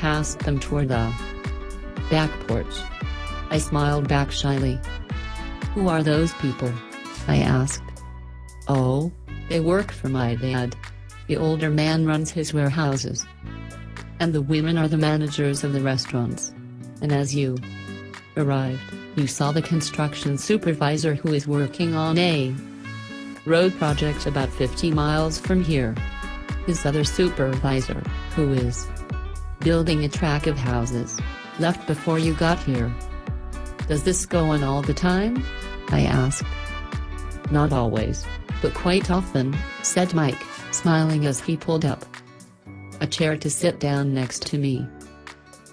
past them toward the back porch. I smiled back shyly. "Who are those people?" I asked. "Oh, they work for my dad. The older man runs his warehouses. And the women are the managers of the restaurants. And as you arrived, you saw the construction supervisor who is working on a road project about 50 miles from here. His other supervisor, who is building a track of houses, left before you got here." "Does this go on all the time?" I asked. "Not always, but quite often," said Mike, smiling as he pulled up a chair to sit down next to me.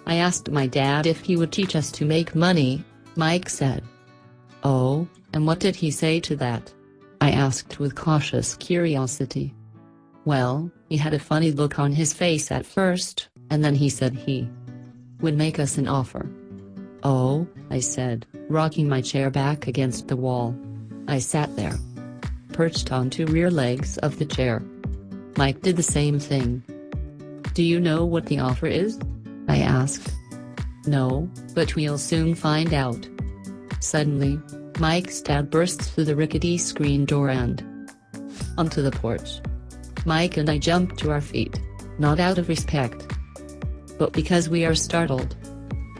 "I asked my dad if he would teach us to make money," Mike said. "Oh, and what did he say to that?" I asked with cautious curiosity. "Well, he had a funny look on his face at first, and then he said he would make us an offer." "Oh," I said, rocking my chair back against the wall. I sat there, perched on two rear legs of the chair. Mike did the same thing. "Do you know what the offer is?" I asked. "No, but we'll soon find out." Suddenly, Mike's dad burst through the rickety screen door and onto the porch. Mike and I jumped to our feet, not out of respect, but because we are startled.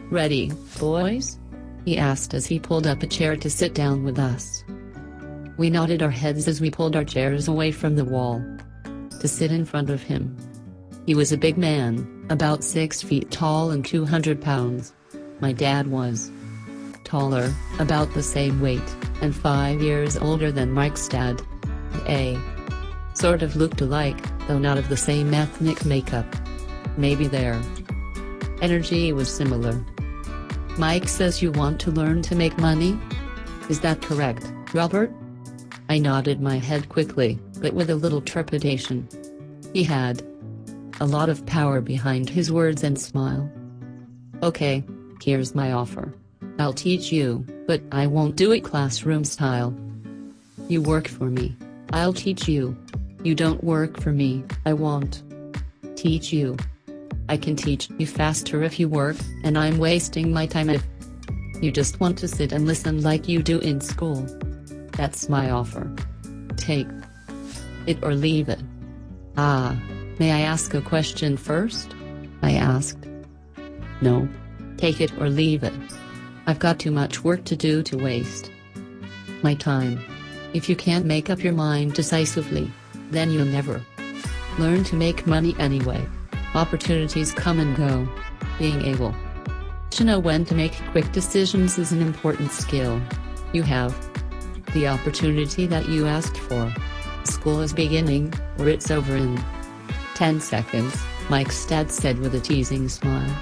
"Ready, boys?" he asked as he pulled up a chair to sit down with us. We nodded our heads as we pulled our chairs away from the wall to sit in front of him. He was a big man, about 6 feet tall and 200 pounds. My dad was taller, about the same weight, and 5 years older than Mike's dad. They sort of looked alike, though not of the same ethnic makeup. Maybe their energy was similar. "Mike says you want to learn to make money? Is that correct, Robert?" I nodded my head quickly, but with a little trepidation. He had a lot of power behind his words and smile. "Okay, here's my offer. I'll teach you, but I won't do it classroom style. You work for me, I'll teach you. You don't work for me, I won't teach you. I can teach you faster if you work, and I'm wasting my time if you just want to sit and listen like you do in school. That's my offer. Take it or leave it." "Ah, may I ask a question first?" I asked. "No. Take it or leave it. I've got too much work to do to waste my time. If you can't make up your mind decisively, then you'll never learn to make money anyway. Opportunities come and go. Being able to know when to make quick decisions is an important skill. You have the opportunity that you asked for. School is beginning, or it's over in 10 seconds, Mike's dad said with a teasing smile.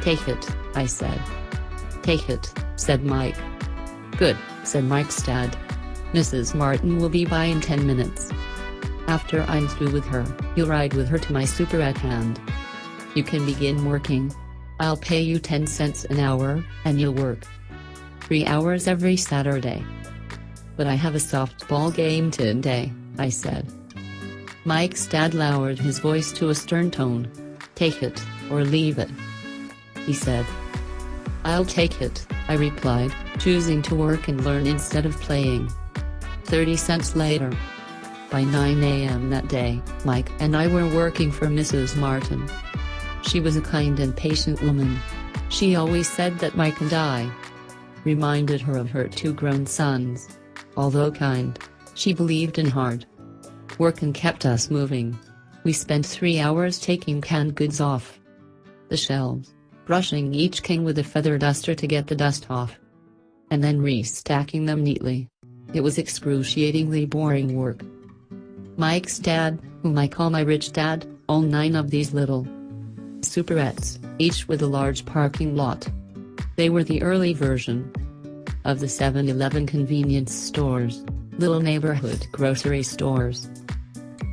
"Take it," I said. "Take it," said Mike. "Good," said Mike's dad. "Mrs. Martin will be by in 10 minutes. After I'm through with her, you'll ride with her to my super at hand. You can begin working. I'll pay you 10 cents an hour, and you'll work 3 hours every Saturday." "But I have a softball game today," I said. Mike's dad lowered his voice to a stern tone. "Take it, or leave it," he said. "I'll take it," I replied, choosing to work and learn instead of playing. 30 cents later. By 9 a.m. that day, Mike and I were working for Mrs. Martin. She was a kind and patient woman. She always said that Mike and I reminded her of her 2 grown sons. Although kind, she believed in hard work and kept us moving. We spent 3 hours taking canned goods off the shelves, brushing each can with a feather duster to get the dust off, and then restacking them neatly. It was excruciatingly boring work. Mike's dad, whom I call my rich dad, owned 9 of these little superettes, each with a large parking lot. They were the early version of the 7-Eleven convenience stores, little neighborhood grocery stores,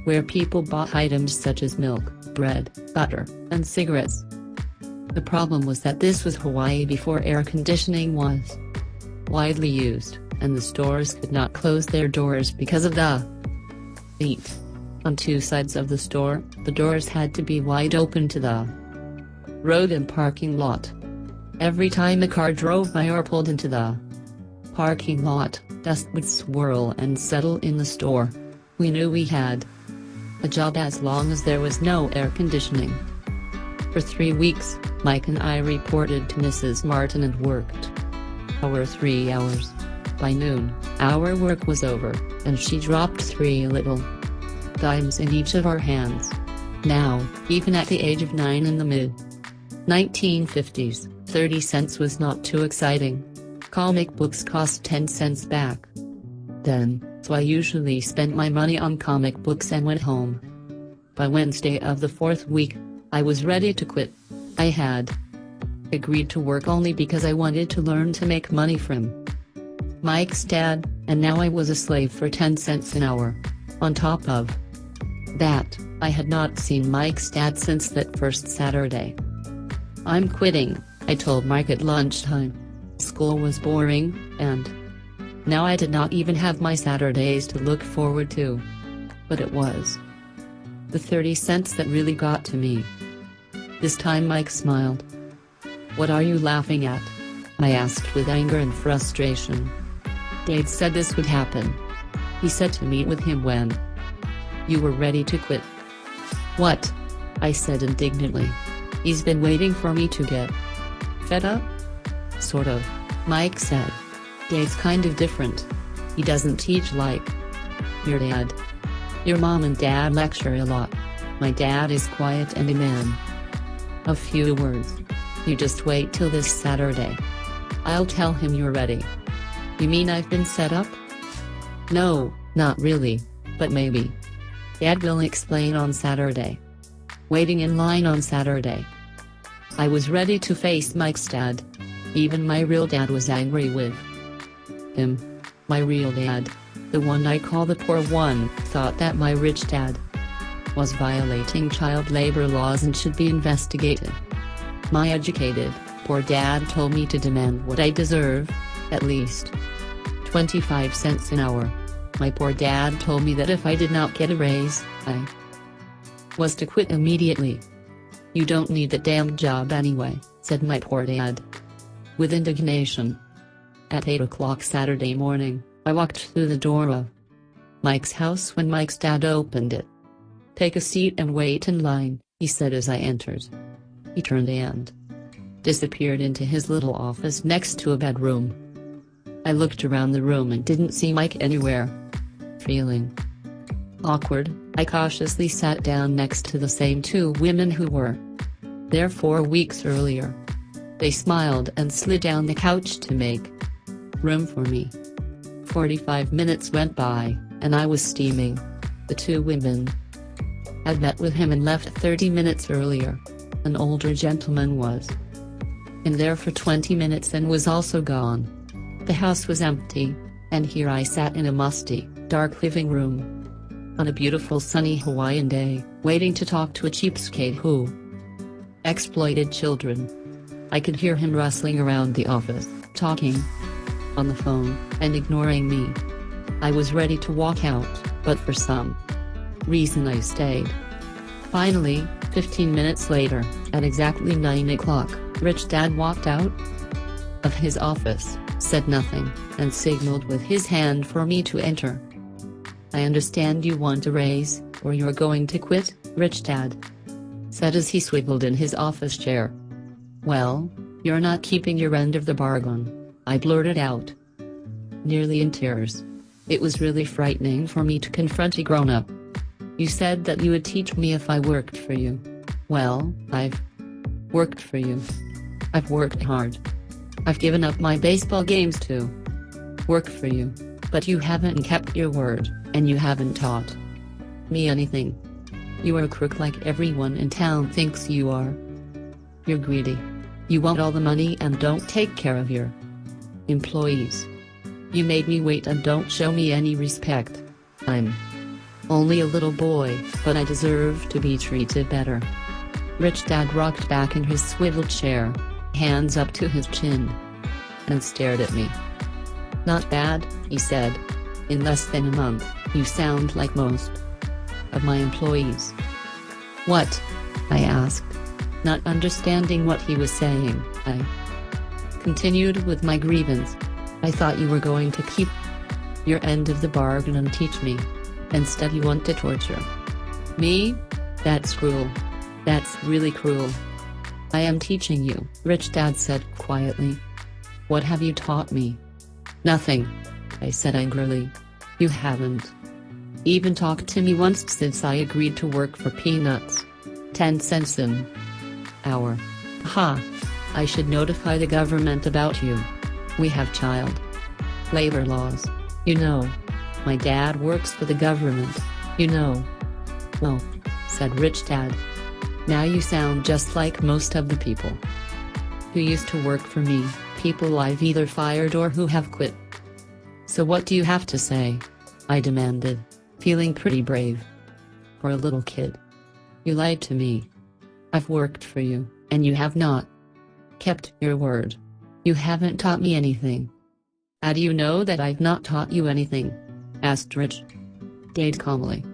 where people bought items such as milk, bread, butter, and cigarettes. The problem was that this was Hawaii before air conditioning was widely used, and the stores could not close their doors because of the heat. On 2 sides of the store, the doors had to be wide open to the road and parking lot. Every time a car drove by or pulled into the parking lot, dust would swirl and settle in the store. We knew we had a job as long as there was no air conditioning. For 3 weeks, Mike and I reported to Mrs. Martin and worked our 3 hours. By noon, our work was over, and she dropped 3 little dimes in each of our hands. Now, even at the age of 9 in the mid-1950s, 30 cents was not too exciting. Comic books cost 10 cents back then, so I usually spent my money on comic books and went home. By Wednesday of the 4th week, I was ready to quit. I had agreed to work only because I wanted to learn to make money from Mike's dad, and now I was a slave for 10 cents an hour. On top of that, I had not seen Mike's dad since that first Saturday. "I'm quitting," I told Mike at lunchtime. School was boring, and now I did not even have my Saturdays to look forward to. But it was the 30 cents that really got to me. This time Mike smiled. "What are you laughing at?" I asked with anger and frustration. "Dad said this would happen. He said to meet with him when you were ready to quit." "What?" I said indignantly. "He's been waiting for me to get fed up?" "Sort of," Mike said. "Dad's kind of different. He doesn't teach like your dad. Your mom and dad lecture a lot. My dad is quiet and a man of few words. You just wait till this Saturday. I'll tell him you're ready." "You mean I've been set up?" "No, not really, but maybe. Dad will explain on Saturday." Waiting in line on Saturday, I was ready to face Mike's dad. Even my real dad was angry with him. My real dad, the one I call the poor one, thought that my rich dad was violating child labor laws and should be investigated. My educated, poor dad told me to demand what I deserve, at least 25 cents an hour. My poor dad told me that if I did not get a raise, I was to quit immediately. "You don't need the damn job anyway," said my poor dad with indignation. At 8 o'clock Saturday morning, I walked through the door of Mike's house when Mike's dad opened it. "Take a seat and wait in line," he said as I entered. He turned and disappeared into his little office next to a bedroom. I looked around the room and didn't see Mike anywhere. Feeling awkward, I cautiously sat down next to the same 2 women who were there 4 weeks earlier. They smiled and slid down the couch to make room for me. 45 minutes went by, and I was steaming. The 2 women had met with him and left 30 minutes earlier. An older gentleman was in there for 20 minutes and was also gone. The house was empty, and here I sat in a musty, dark living room on a beautiful sunny Hawaiian day, waiting to talk to a cheapskate who exploited children. I could hear him rustling around the office, talking on the phone, and ignoring me. I was ready to walk out, but for some reason I stayed. Finally, 15 minutes later, at exactly 9 o'clock, Rich Dad walked out of his office, said nothing, and signaled with his hand for me to enter. "I understand you want a raise, or you're going to quit," Rich Dad said as he swiveled in his office chair. "Well, you're not keeping your end of the bargain," I blurted out, nearly in tears. It was really frightening for me to confront a grown-up. "You said that you would teach me if I worked for you. Well, I've worked for you. I've worked hard. I've given up my baseball games to work for you. But you haven't kept your word, and you haven't taught me anything. You are a crook like everyone in town thinks you are. You're greedy. You want all the money and don't take care of your employees. You made me wait and don't show me any respect. I'm only a little boy, but I deserve to be treated better." Rich Dad rocked back in his swivel chair, hands up to his chin, and stared at me. "Not bad," he said. "In less than a month, you sound like most of my employees." "What?" I asked. Not understanding what he was saying, I continued with my grievance. I thought you were going to keep your end of the bargain and teach me. Instead you want to torture me? That's cruel. That's really cruel. I am teaching you, Rich Dad said quietly. What have you taught me? Nothing, I said angrily. You haven't even talked to me once since I agreed to work for peanuts. 10 cents an hour. Ha! I should notify the government about you. We have child labor laws. You know. My dad works for the government, you know. Oh, said Rich Dad. Now you sound just like most of the people who used to work for me, people I've either fired or who have quit. So what do you have to say? I demanded, feeling pretty brave for a little kid. You lied to me. I've worked for you, and you have not kept your word. You haven't taught me anything. How do you know that I've not taught you anything? Asked Rich Dad calmly.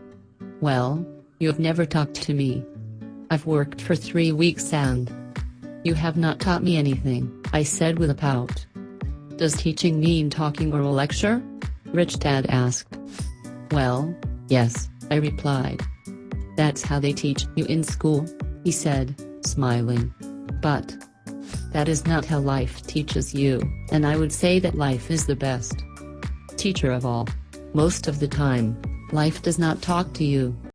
Well, you have never talked to me. I've worked for 3 weeks and you have not taught me anything, I said with a pout. Does teaching mean talking or a lecture? Rich Dad asked. Well, yes, I replied. That's how they teach you in school, he said, smiling. But that is not how life teaches you, and I would say that life is the best teacher of all. Most of the time, life does not talk to you.